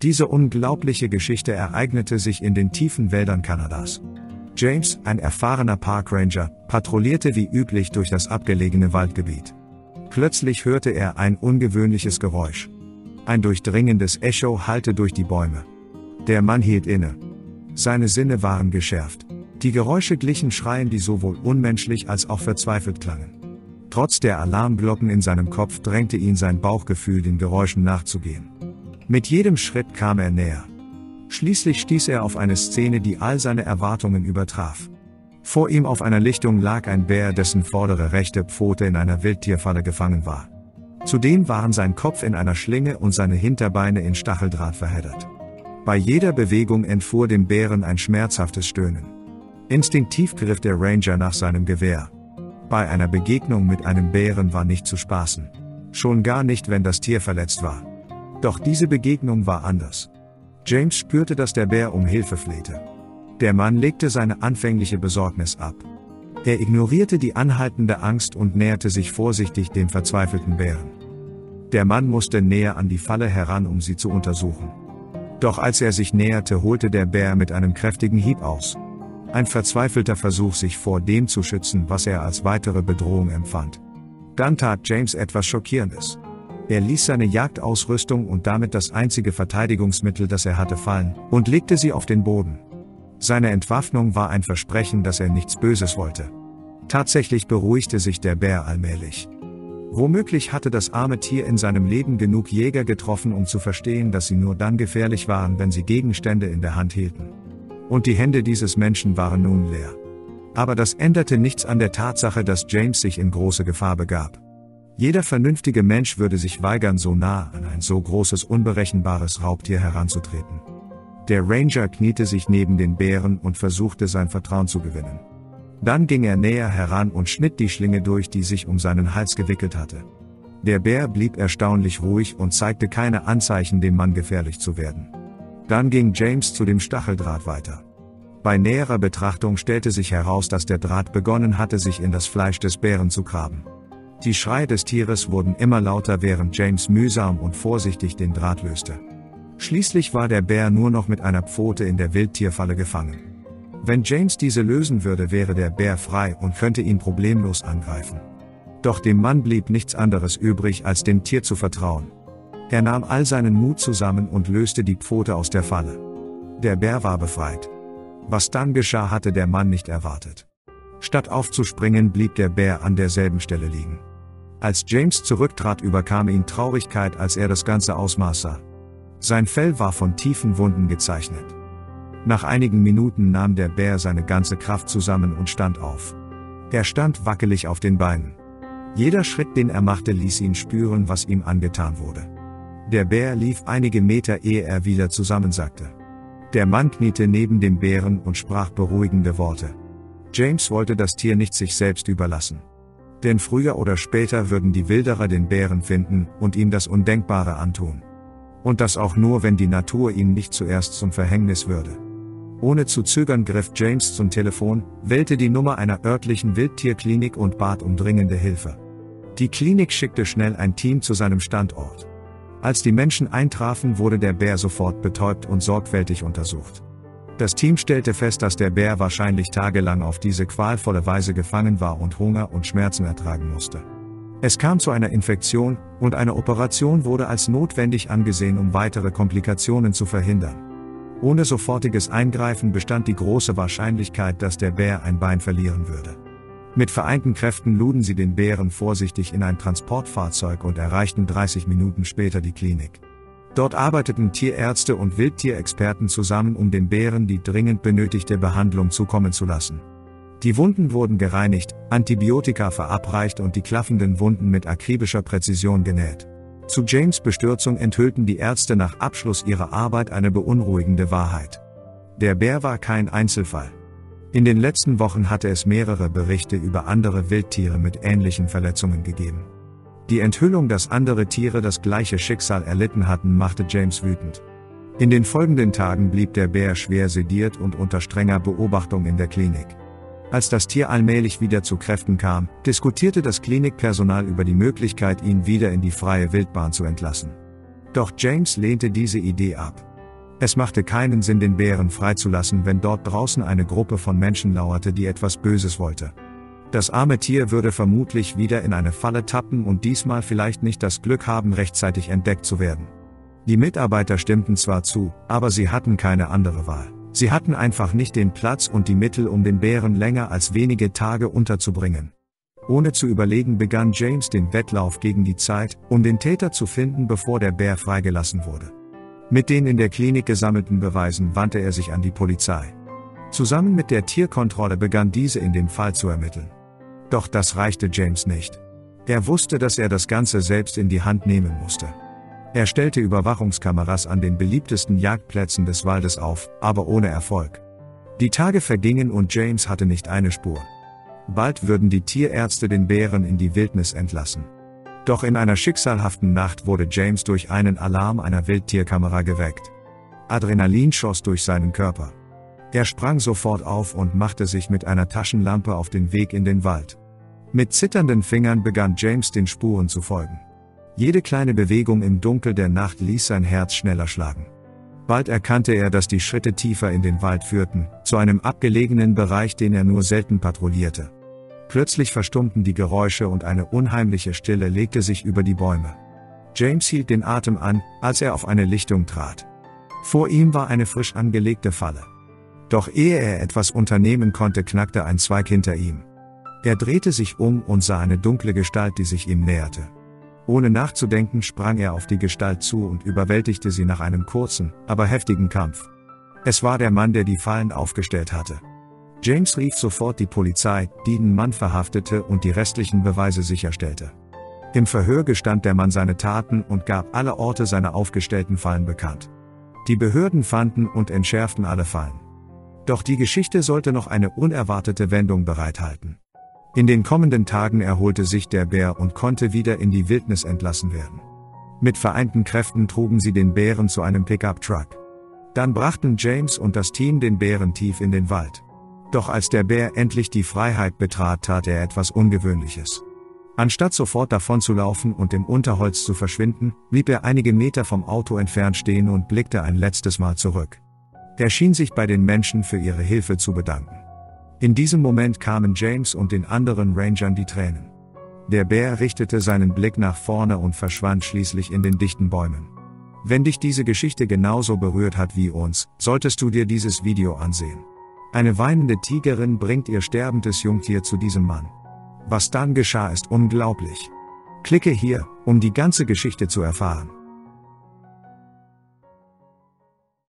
Diese unglaubliche Geschichte ereignete sich in den tiefen Wäldern Kanadas. James, ein erfahrener Parkranger, patrouillierte wie üblich durch das abgelegene Waldgebiet. Plötzlich hörte er ein ungewöhnliches Geräusch. Ein durchdringendes Echo hallte durch die Bäume. Der Mann hielt inne. Seine Sinne waren geschärft. Die Geräusche glichen Schreien, die sowohl unmenschlich als auch verzweifelt klangen. Trotz der Alarmglocken in seinem Kopf drängte ihn sein Bauchgefühl, den Geräuschen nachzugehen. Mit jedem Schritt kam er näher. Schließlich stieß er auf eine Szene, die all seine Erwartungen übertraf. Vor ihm auf einer Lichtung lag ein Bär, dessen vordere rechte Pfote in einer Wildtierfalle gefangen war. Zudem waren sein Kopf in einer Schlinge und seine Hinterbeine in Stacheldraht verheddert. Bei jeder Bewegung entfuhr dem Bären ein schmerzhaftes Stöhnen. Instinktiv griff der Ranger nach seinem Gewehr. Bei einer Begegnung mit einem Bären war nicht zu spaßen. Schon gar nicht, wenn das Tier verletzt war. Doch diese Begegnung war anders. James spürte, dass der Bär um Hilfe flehte. Der Mann legte seine anfängliche Besorgnis ab. Er ignorierte die anhaltende Angst und näherte sich vorsichtig dem verzweifelten Bären. Der Mann musste näher an die Falle heran, um sie zu untersuchen. Doch als er sich näherte, holte der Bär mit einem kräftigen Hieb aus. Ein verzweifelter Versuch, sich vor dem zu schützen, was er als weitere Bedrohung empfand. Dann tat James etwas Schockierendes. Er ließ seine Jagdausrüstung und damit das einzige Verteidigungsmittel, das er hatte, fallen, und legte sie auf den Boden. Seine Entwaffnung war ein Versprechen, dass er nichts Böses wollte. Tatsächlich beruhigte sich der Bär allmählich. Womöglich hatte das arme Tier in seinem Leben genug Jäger getroffen, um zu verstehen, dass sie nur dann gefährlich waren, wenn sie Gegenstände in der Hand hielten. Und die Hände dieses Menschen waren nun leer. Aber das änderte nichts an der Tatsache, dass James sich in große Gefahr begab. Jeder vernünftige Mensch würde sich weigern, so nah an ein so großes, unberechenbares Raubtier heranzutreten. Der Ranger kniete sich neben den Bären und versuchte, sein Vertrauen zu gewinnen. Dann ging er näher heran und schnitt die Schlinge durch, die sich um seinen Hals gewickelt hatte. Der Bär blieb erstaunlich ruhig und zeigte keine Anzeichen, dem Mann gefährlich zu werden. Dann ging James zu dem Stacheldraht weiter. Bei näherer Betrachtung stellte sich heraus, dass der Draht begonnen hatte, sich in das Fleisch des Bären zu graben. Die Schreie des Tieres wurden immer lauter, während James mühsam und vorsichtig den Draht löste. Schließlich war der Bär nur noch mit einer Pfote in der Wildtierfalle gefangen. Wenn James diese lösen würde, wäre der Bär frei und könnte ihn problemlos angreifen. Doch dem Mann blieb nichts anderes übrig, als dem Tier zu vertrauen. Er nahm all seinen Mut zusammen und löste die Pfote aus der Falle. Der Bär war befreit. Was dann geschah, hatte der Mann nicht erwartet. Statt aufzuspringen, blieb der Bär an derselben Stelle liegen. Als James zurücktrat, überkam ihn Traurigkeit, als er das ganze Ausmaß sah. Sein Fell war von tiefen Wunden gezeichnet. Nach einigen Minuten nahm der Bär seine ganze Kraft zusammen und stand auf. Er stand wackelig auf den Beinen. Jeder Schritt, den er machte, ließ ihn spüren, was ihm angetan wurde. Der Bär lief einige Meter, ehe er wieder zusammensackte. Der Mann kniete neben dem Bären und sprach beruhigende Worte. James wollte das Tier nicht sich selbst überlassen. Denn früher oder später würden die Wilderer den Bären finden und ihm das Undenkbare antun. Und das auch nur, wenn die Natur ihm nicht zuerst zum Verhängnis würde. Ohne zu zögern griff James zum Telefon, wählte die Nummer einer örtlichen Wildtierklinik und bat um dringende Hilfe. Die Klinik schickte schnell ein Team zu seinem Standort. Als die Menschen eintrafen, wurde der Bär sofort betäubt und sorgfältig untersucht. Das Team stellte fest, dass der Bär wahrscheinlich tagelang auf diese qualvolle Weise gefangen war und Hunger und Schmerzen ertragen musste. Es kam zu einer Infektion, und eine Operation wurde als notwendig angesehen, um weitere Komplikationen zu verhindern. Ohne sofortiges Eingreifen bestand die große Wahrscheinlichkeit, dass der Bär ein Bein verlieren würde. Mit vereinten Kräften luden sie den Bären vorsichtig in ein Transportfahrzeug und erreichten 30 Minuten später die Klinik. Dort arbeiteten Tierärzte und Wildtierexperten zusammen, um dem Bären die dringend benötigte Behandlung zukommen zu lassen. Die Wunden wurden gereinigt, Antibiotika verabreicht und die klaffenden Wunden mit akribischer Präzision genäht. Zu James' Bestürzung enthüllten die Ärzte nach Abschluss ihrer Arbeit eine beunruhigende Wahrheit. Der Bär war kein Einzelfall. In den letzten Wochen hatte es mehrere Berichte über andere Wildtiere mit ähnlichen Verletzungen gegeben. Die Enthüllung, dass andere Tiere das gleiche Schicksal erlitten hatten, machte James wütend. In den folgenden Tagen blieb der Bär schwer sediert und unter strenger Beobachtung in der Klinik. Als das Tier allmählich wieder zu Kräften kam, diskutierte das Klinikpersonal über die Möglichkeit, ihn wieder in die freie Wildbahn zu entlassen. Doch James lehnte diese Idee ab. Es machte keinen Sinn, den Bären freizulassen, wenn dort draußen eine Gruppe von Menschen lauerte, die etwas Böses wollte. Das arme Tier würde vermutlich wieder in eine Falle tappen und diesmal vielleicht nicht das Glück haben, rechtzeitig entdeckt zu werden. Die Mitarbeiter stimmten zwar zu, aber sie hatten keine andere Wahl. Sie hatten einfach nicht den Platz und die Mittel, um den Bären länger als wenige Tage unterzubringen. Ohne zu überlegen begann James den Wettlauf gegen die Zeit, um den Täter zu finden, bevor der Bär freigelassen wurde. Mit den in der Klinik gesammelten Beweisen wandte er sich an die Polizei. Zusammen mit der Tierkontrolle begann diese in dem Fall zu ermitteln. Doch das reichte James nicht. Er wusste, dass er das Ganze selbst in die Hand nehmen musste. Er stellte Überwachungskameras an den beliebtesten Jagdplätzen des Waldes auf, aber ohne Erfolg. Die Tage vergingen und James hatte nicht eine Spur. Bald würden die Tierärzte den Bären in die Wildnis entlassen. Doch in einer schicksalhaften Nacht wurde James durch einen Alarm einer Wildtierkamera geweckt. Adrenalin schoss durch seinen Körper. Er sprang sofort auf und machte sich mit einer Taschenlampe auf den Weg in den Wald. Mit zitternden Fingern begann James den Spuren zu folgen. Jede kleine Bewegung im Dunkel der Nacht ließ sein Herz schneller schlagen. Bald erkannte er, dass die Schritte tiefer in den Wald führten, zu einem abgelegenen Bereich, den er nur selten patrouillierte. Plötzlich verstummten die Geräusche und eine unheimliche Stille legte sich über die Bäume. James hielt den Atem an, als er auf eine Lichtung trat. Vor ihm war eine frisch angelegte Falle. Doch ehe er etwas unternehmen konnte, knackte ein Zweig hinter ihm. Er drehte sich um und sah eine dunkle Gestalt, die sich ihm näherte. Ohne nachzudenken sprang er auf die Gestalt zu und überwältigte sie nach einem kurzen, aber heftigen Kampf. Es war der Mann, der die Fallen aufgestellt hatte. James rief sofort die Polizei, die den Mann verhaftete und die restlichen Beweise sicherstellte. Im Verhör gestand der Mann seine Taten und gab alle Orte seiner aufgestellten Fallen bekannt. Die Behörden fanden und entschärften alle Fallen. Doch die Geschichte sollte noch eine unerwartete Wendung bereithalten. In den kommenden Tagen erholte sich der Bär und konnte wieder in die Wildnis entlassen werden. Mit vereinten Kräften trugen sie den Bären zu einem Pickup-Truck. Dann brachten James und das Team den Bären tief in den Wald. Doch als der Bär endlich die Freiheit betrat, tat er etwas Ungewöhnliches. Anstatt sofort davonzulaufen und im Unterholz zu verschwinden, blieb er einige Meter vom Auto entfernt stehen und blickte ein letztes Mal zurück. Er schien sich bei den Menschen für ihre Hilfe zu bedanken. In diesem Moment kamen James und den anderen Rangern die Tränen. Der Bär richtete seinen Blick nach vorne und verschwand schließlich in den dichten Bäumen. Wenn dich diese Geschichte genauso berührt hat wie uns, solltest du dir dieses Video ansehen. Eine weinende Tigerin bringt ihr sterbendes Jungtier zu diesem Mann. Was dann geschah, ist unglaublich. Klicke hier, um die ganze Geschichte zu erfahren.